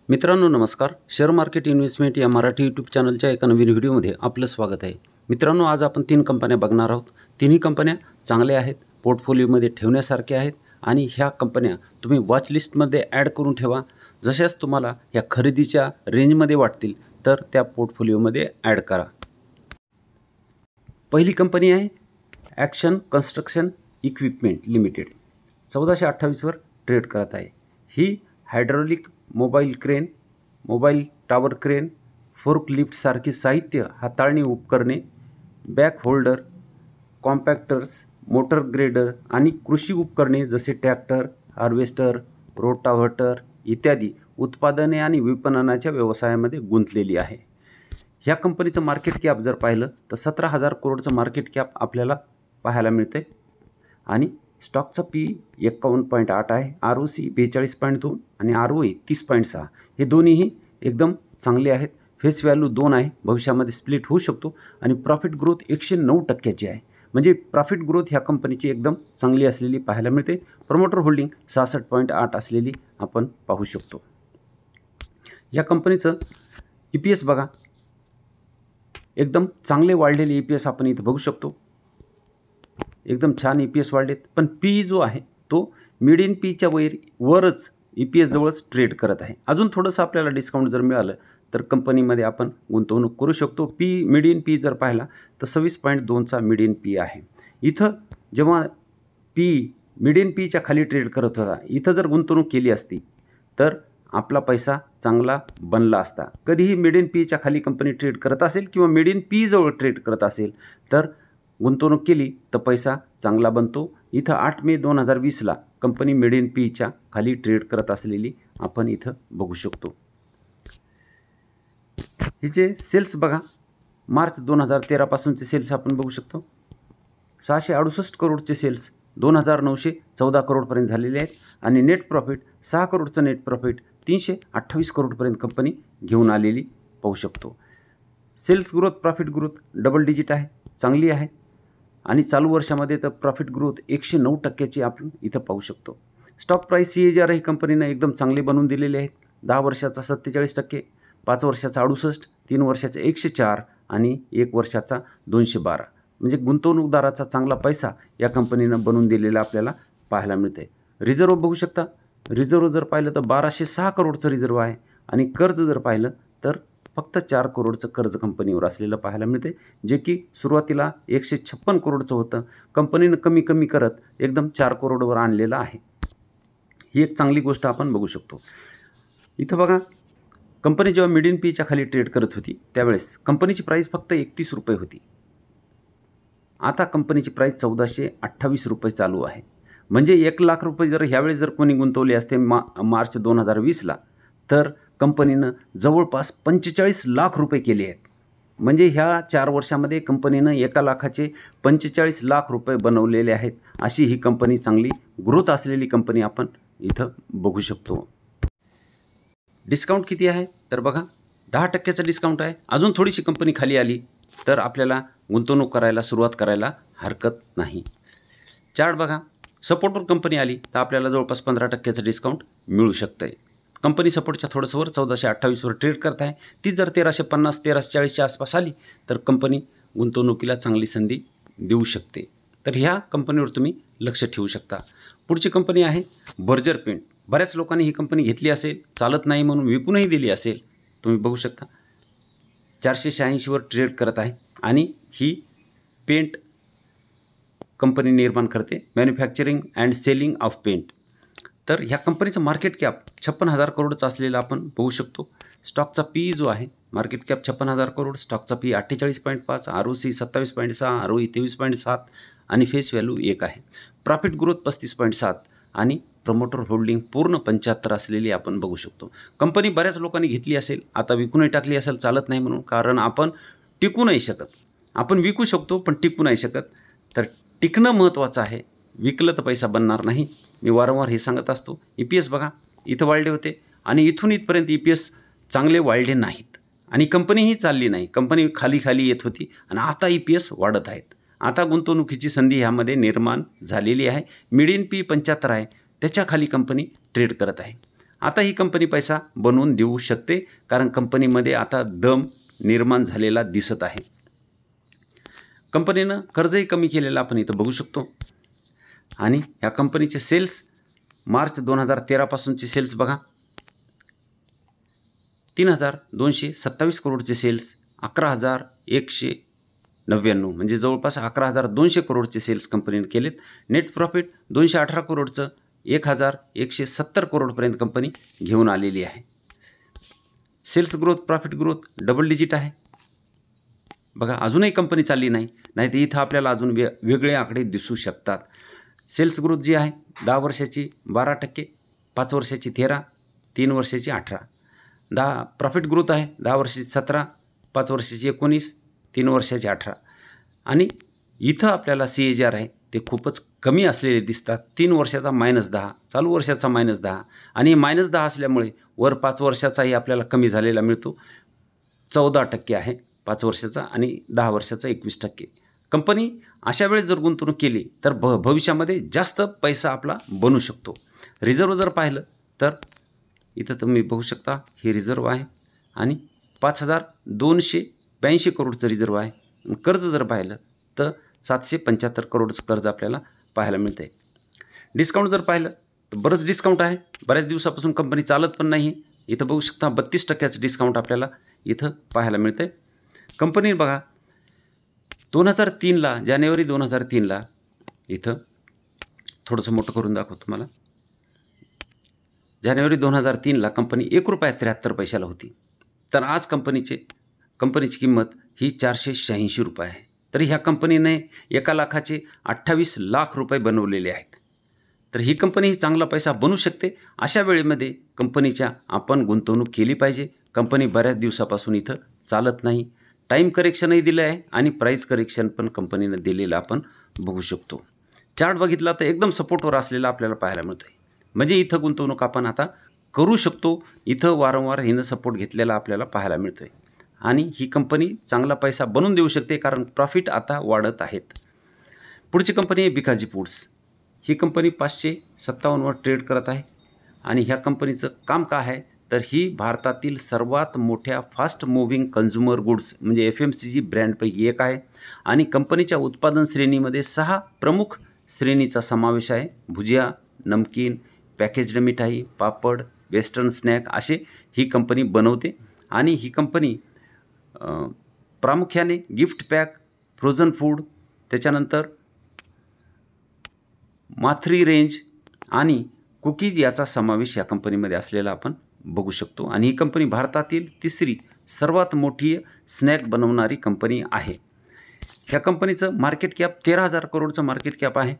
मित्रांनो नमस्कार. Share market investment या मराठी यूट्यूब चॅनलच्या एका नवीन व्हिडिओमध्ये आपलं स्वागत आहे. मित्रांनो आज आपण 3 कंपन्या बघणार आहोत. तिन्ही कंपन्या चांगल्या आहेत, पोर्टफोलिओमध्ये ठेवण्यासारख्या आहेत आणि ह्या कंपन्या तुम्ही वॉच लिस्टमध्ये ॲड करून ठेवा. जशाच तुम्हाला या खरेदीच्या रेंजमध्ये वाटतील तर त्या पोर्टफोलिओमध्ये ॲड करा. पहिली कंपनी आहे ॲक्शन कन्स्ट्रक्शन इक्विपमेंट लिमिटेड. 1428 वर ट्रेड करत आहे. ही hydraulic mobile crane, mobile tower crane, forklift सारखी साहित्य, हाताळणी उपकरणे, back holder, compactors, motor grader आणि कृषी उपकरणे जसे ट्रॅक्टर, हार्वेस्टर, रोटाव्हेटर इत्यादी उत्पादने आणि विपणनाच्या व्यवसायामध्ये गुंतलेली आहे. ह्या कंपनीचं मार्केट कॅप जर पाहिलं तर 17,000 करोडचं मार्केट कॅप आपल्याला पाहायला मिळते आणि स्टॉकचा पी 51.8 आहे, ROC 42.2 आणि ROE 30.6. हे दोन्हीही एकदम चांगले आहेत. फेस व्हॅल्यू 2 आहे, भविष्यामध्ये स्प्लिट होऊ शकतो आणि प्रॉफिट ग्रोथ 109% आहे. म्हणजे प्रॉफिट ग्रोथ ह्या कंपनीची एकदम चांगली असलेली पाहायला मिळते. प्रमोटर होल्डिंग 66.8 असलेली आपण पाहू शकतो. या कंपनीचं EPS बघा, एकदम चांगले वाढलेले EPS आपण इथे बघू शकतो. एकदम छान EPS वाढलेत, पण पी जो आहे तो मिडियन पीच्या वरच EPS जवळच ट्रेड करत आहे. अजून थोडंसं आपल्याला डिस्काउंट जर मिळालं तर कंपनीमध्ये आपण गुंतवणूक करू शकतो. मिडियन पी जर पाहिला तर 26.2चा मिडियन पी आहे. इथं जेव्हा मिडियन पीच्या खाली ट्रेड करत होता, इथं जर गुंतवणूक केली असती तर आपला पैसा चांगला बनला असता. कधीही मिडियन पीच्या खाली कंपनी ट्रेड करत असेल किंवा मिडियन पी जवळ ट्रेड करत असेल तर गुंतवणूक केली तर पैसा चांगला बनतो. इथं 8 मे 2020ला कंपनी मिडियन पीच्या खाली ट्रेड करत असलेली आपण इथं बघू शकतो. हिचे सेल्स बघा, मार्च 2013 पासूनचे सेल्स आपण बघू शकतो. 668 करोडचे सेल्स 2,914 करोडपर्यंत झालेले आहेत आणि नेट प्रॉफिट 6 करोडचं नेट प्रॉफिट 328 करोडपर्यंत कंपनी घेऊन आलेली पाहू शकतो. Sales growth, profit growth double digit आहे, चांगली आहे आणि चालू वर्षामध्ये तर प्रॉफिट ग्रोथ 109%ची आपण इथं पाहू शकतो. स्टॉक प्राईस CAGR ही कंपनीनं एकदम चांगले बनवून दिलेले आहेत. 10 वर्षाचा 47%, 5 वर्षाचा 68%, 3 वर्षाचा 104 आणि 1 वर्षाचा 212. म्हणजे गुंतवणूकदाराचा चांगला पैसा या कंपनीनं बनवून दिलेला आपल्याला पाहायला मिळते. रिझर्व बघू शकता. रिझर्व जर पाहिलं तर 1206 करोडचं रिझर्व आहे आणि कर्ज जर पाहिलं तर फक्त 4 करोडचं कर्ज कंपनीवर असलेलं पाहायला मिळते, जे की सुरुवातीला 156 करोडचं होतं. कंपनीनं कमी करत एकदम 4 करोडवर आणलेलं आहे. ही एक चांगली गोष्ट आपण बघू शकतो. इथं बघा, कंपनी जेव्हा मिडियन पीच्या खाली ट्रेड करत होती त्यावेळेस कंपनीची प्राईस फक्त 31 रुपये होती. आता कंपनीची प्राईस 1428 रुपये चालू आहे. म्हणजे 1 लाख रुपये जर ह्यावेळेस जर कोणी गुंतवले असते मार्च 2020ला तर कंपनीनं जवळपास 45 लाख रुपये केले आहेत. म्हणजे ह्या 4 वर्षामध्ये कंपनीनं 1 लाखाचे 45 लाख रुपये बनवलेले आहेत. अशी ही कंपनी चांगली ग्रोथ असलेली कंपनी आपण इथं बघू शकतो. डिस्काउंट किती आहे तर बघा, 10%चा डिस्काउंट आहे. अजून थोडीशी कंपनी खाली आली तर आपल्याला गुंतवणूक करायला सुरुवात करायला हरकत नाही. चार्ट बघा, सपोर्टवर कंपनी आली तर आपल्याला जवळपास 15%चं डिस्काउंट मिळू शकतं आहे. कंपनी सपोर्टच्या थोडंसं वर 1428 वर ट्रेड करत आहे. ती जर 1350 1340च्या आसपास आली तर कंपनी गुंतवणुकीला चांगली संधी देऊ शकते. तर ह्या कंपनीवर तुम्ही लक्ष ठेवू शकता. पुढची कंपनी आहे बर्जर पेंट. बऱ्याच लोकांनी ही कंपनी घेतली असेल, चालत नाही म्हणून विकूनही दिली असेल. तुम्ही बघू शकता 486 वर ट्रेड करत आहे आणि ही पेंट कंपनी निर्माण करते, manufacturing and selling of paint. तर ह्या कंपनीचं मार्केट कॅप 56,000 करोडचं असलेलं आपण बघू शकतो. स्टॉकचा पी जो आहे, मार्केट कॅप 56,000 करोड, स्टॉकचा पी 48.5, ROC 27.6, ROE 23.7 आणि फेस व्हॅल्यू 1 आहे. प्रॉफिट ग्रोथ 35.7 आणि प्रमोटर होल्डिंग पूर्ण 75 असलेली आपण बघू शकतो. कंपनी बऱ्याच लोकांनी घेतली असेल, आता विकूनही टाकली असेल, चालत नाही म्हणून. कारण आपण टिकू नाही शकत. आपण विकू शकतो पण टिकू नाही शकत. तर टिकणं महत्त्वाचं आहे. विकलं तर पैसा बनणार नाही. मी वारंवार हे सांगत असतो. EPS बघा, इथं वाढले होते आणि इथून इथपर्यंत EPS चांगले वाढले नाहीत आणि कंपनीही चालली नाही. कंपनी खाली येत होती आणि आता EPS वाढत आहेत. आता गुंतवणुकीची संधी ह्यामध्ये निर्माण झालेली आहे. मिडियन पी 75 आहे, त्याच्या खाली कंपनी ट्रेड करत आहे. आता ही कंपनी पैसा बनवून देऊ शकते, कारण कंपनीमध्ये आता दम निर्माण झालेला दिसत आहे. कंपनीनं कर्जही कमी केलेलं आपण इथं बघू शकतो. आणि ह्या कंपनीचे सेल्स मार्च 2013 पासूनचे सेल्स बघा, 3,227 करोडचे सेल्स, 11,199 म्हणजे जवळपास 11,200 करोडचे सेल्स कंपनीने केलेत. नेट प्रॉफिट 218 करोडचं 1,170 करोडपर्यंत कंपनी घेऊन आलेली आहे. Sales growth, profit growth double digit आहे बघा. अजूनही कंपनी चालली नाही, नाही तर इथं आपल्याला अजून वेगळे आकडे दिसू शकतात. सेल्स ग्रोथ जी आहे 10 वर्षाची 12%, 5 वर्षाची 13%, 3 वर्षाची 18%. प्रॉफिट ग्रोथ आहे 10 वर्षाची 17%, 5 वर्षाची 19%, 3 वर्षाची 18%. आणि इथं आपल्याला CAGR आहे ते खूपच कमी असलेले दिसतात. 3 वर्षाचा -10%, चालू वर्षाचा -10%, आणि -10% असल्यामुळे वर 5 वर्षाचाही आपल्याला कमी झालेला मिळतो. 14% आहे 5 वर्षाचा आणि 10 वर्षाचा 21%. कंपनी अशा वेळेस जर गुंतवणूक केली तर भविष्यामध्ये जास्त पैसा आपला बनू शकतो. रिझर्व जर पाहिलं तर इथं तुम्ही बघू शकता हे रिझर्व आहे आणि 5,282 करोडचं रिझर्व आहे. कर्ज जर पाहिलं तर 775 करोडचं कर्ज आपल्याला पाहायला मिळते. डिस्काउंट जर पाहिलं तर बरंच डिस्काउंट आहे. बऱ्याच दिवसापासून कंपनी चालत पण नाही. इथं बघू शकता 32% डिस्काउंट आपल्याला इथं पाहायला मिळते. कंपनी बघा 2003ला, जानेवारी 2003ला, इथं थोडंसं मोठं करून दाखवतो तुम्हाला. जानेवारी 2003ला कंपनी ₹1.73 होती. तर आज कंपनीची किंमत ही ₹486 आहे. तर ह्या कंपनीने 1,28 लाख रुपये बनवलेले आहेत. तर ही कंपनी ही चांगला पैसा बनवू शकते. अशा वेळेमध्ये कंपनीच्या आपण गुंतवणूक केली पाहिजे. कंपनी बऱ्याच दिवसापासून इथं चालत नाही. टाईम करेक्शनही दिलं आहे आणि प्राईस करेक्शन पण कंपनीनं दिलेलं आपण बघू शकतो. चार्ट बघितला तर एकदम सपोर्टवर असलेला आपल्याला पाहायला मिळतो आहे. म्हणजे इथं गुंतवणूक आपण आता करू शकतो. इथं वारंवार हिनं सपोर्ट घेतलेला आपल्याला पाहायला मिळतो आहे आणि ही कंपनी चांगला पैसा बनवून देऊ शकते, कारण प्रॉफिट आता वाढत आहेत. पुढची कंपनी आहे भिकाजी फूड्स. ही कंपनी 557वर ट्रेड करत आहे आणि ह्या कंपनीचं काम काय आहे तर ही भारतातील सर्वात मोठ्या फास्ट मूव्हिंग कन्झ्युमर गुड्स म्हणजे FMCG ब्रँडपैकी एक आहे आणि कंपनीच्या उत्पादन श्रेणीमध्ये 6 प्रमुख श्रेणीचा समावेश आहे. भुजिया, नमकीन, पॅकेज्ड मिठाई, पापड, वेस्टर्न स्नॅक असे ही कंपनी बनवते. आणि ही कंपनी प्रामुख्याने गिफ्ट पॅक, फ्रोझन फूड, त्याच्यानंतर माथरी रेंज आणि कुकीज याचा समावेश या कंपनीमध्ये असलेला आपण बघू शकतो. आणि ही कंपनी भारतातील 3री सर्वात मोठी स्नॅक बनवणारी कंपनी आहे. ह्या कंपनीचं मार्केट कॅप 13,000 करोडचं मार्केट कॅप आहे.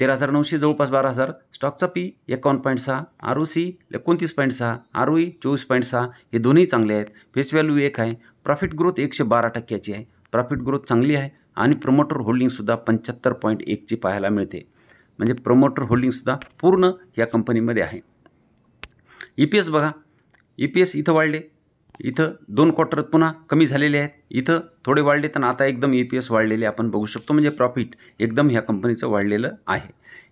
13,900 जवळपास 12,000. स्टॉकचा P 51.6, ROC 29.6, ROE 24.6 हे दोन्ही चांगले आहेत. फेस व्हॅल्यू 1 आहे. प्रॉफिट ग्रोथ 112%ची आहे. प्रॉफिट ग्रोथ चांगली आहे आणि प्रमोटर होल्डिंगसुद्धा 75.1ची पाहायला मिळते. म्हणजे प्रमोटर होल्डिंगसुद्धा पूर्ण या कंपनीमध्ये आहे. EPS बघा, EPS इथं वाढले, इथं 2 क्वार्टर पुन्हा कमी झालेले आहेत, इथं थोडे वाढले तर आता एकदम EPS वाढलेले आपण बघू शकतो. म्हणजे प्रॉफिट एकदम ह्या कंपनीचं वाढलेलं आहे.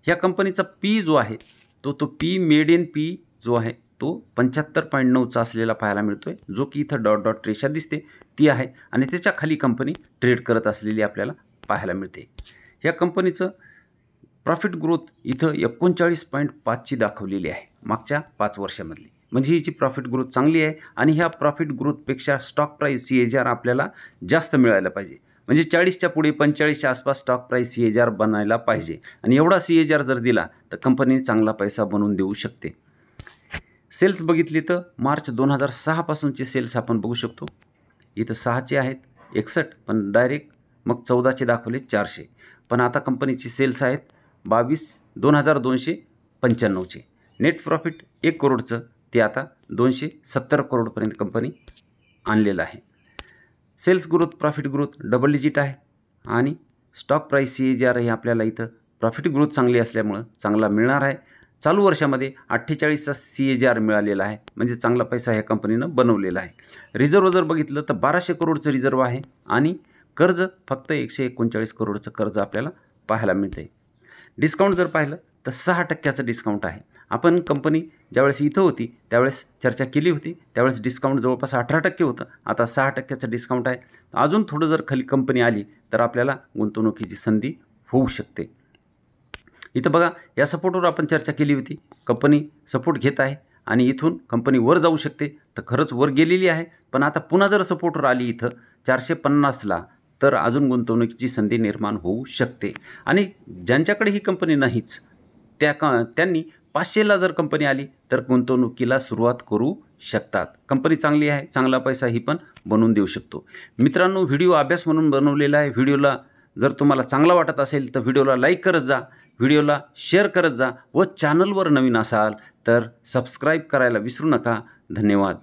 ह्या कंपनीचा P जो आहे तो P मेड इन P जो आहे तो 75.9चा असलेला पाहायला मिळतो आहे, जो की इथं डॉट रेषा दिसते ती आहे आणि त्याच्या खाली कंपनी ट्रेड करत असलेली आपल्याला पाहायला मिळते. ह्या कंपनीचं प्रॉफिट ग्रोथ इथं 39.5ची दाखवलेली आहे मागच्या 5 वर्षामधली. म्हणजे हिची प्रॉफिट ग्रोथ चांगली आहे आणि ह्या प्रॉफिट ग्रोथपेक्षा स्टॉक प्राईस CAGR आपल्याला जास्त मिळायला पाहिजे. म्हणजे 40च्या पुढे 45च्या आसपास स्टॉक प्राईस CAGR बनायला पाहिजे आणि एवढा CAGR जर दिला तर कंपनी चांगला पैसा बनवून देऊ शकते. सेल्स बघितली तर मार्च 2006 पासूनचे सेल्स आपण बघू शकतो. इथं 6चे आहेत 61, पण डायरेक्ट मग 14चे दाखवले 400. पण आता कंपनीची सेल्स आहेत 2,295चे. नेट प्रॉफिट 1 करोडचं ते आता 270 करोडपर्यंत कंपनी आणलेलं आहे. Sales growth, profit growth double digit आहे आणि स्टॉक प्राईस CAGR हे आपल्याला इथं प्रॉफिट ग्रोथ चांगली असल्यामुळं चांगला मिळणार आहे. चालू वर्षामध्ये 48चा CAGR मिळालेला आहे. म्हणजे चांगला पैसा ह्या कंपनीनं बनवलेला आहे. रिझर्व जर बघितलं तर 1200 करोडचं रिझर्व आहे आणि कर्ज फक्त 139 करोडचं कर्ज आपल्याला पाहायला मिळतं आहे. डिस्काउंट जर पाहिलं तर 6%चं डिस्काउंट आहे आपण कंपनी ज्यावेळेस इथं होती त्यावेळेस चर्चा केली होती, त्यावेळेस डिस्काउंट जवळपास 18% होतं. आता 6%चं डिस्काउंट आहे. अजून थोडं जर खाली कंपनी आली तर आपल्याला गुंतवणुकीची संधी होऊ शकते. इथं बघा, या सपोर्टवर आपण चर्चा केली होती. कंपनी सपोर्ट घेत आहे आणि इथून कंपनी वर जाऊ शकते. तर खरंच वर गेलेली आहे, पण आता पुन्हा जर सपोर्टवर आली इथं 450ला तर अजून गुंतवणुकीची संधी निर्माण होऊ शकते. आणि ज्यांच्याकडे ही कंपनी नाहीच त्यांनी 500ला जर कंपनी आली तर गुंतवणुकीला सुरुवात करू शकतात. कंपनी चांगली आहे, चांगला पैसा ही पण बनवून देऊ शकतो. मित्रांनो, व्हिडिओ अभ्यास म्हणून बनवलेला आहे. व्हिडिओला जर तुम्हाला चांगला वाटत असेल तर व्हिडिओला लाईक करत जा, व्हिडिओला शेअर करत जा व चॅनलवर नवीन असाल तर सबस्क्राईब करायला विसरू नका. धन्यवाद.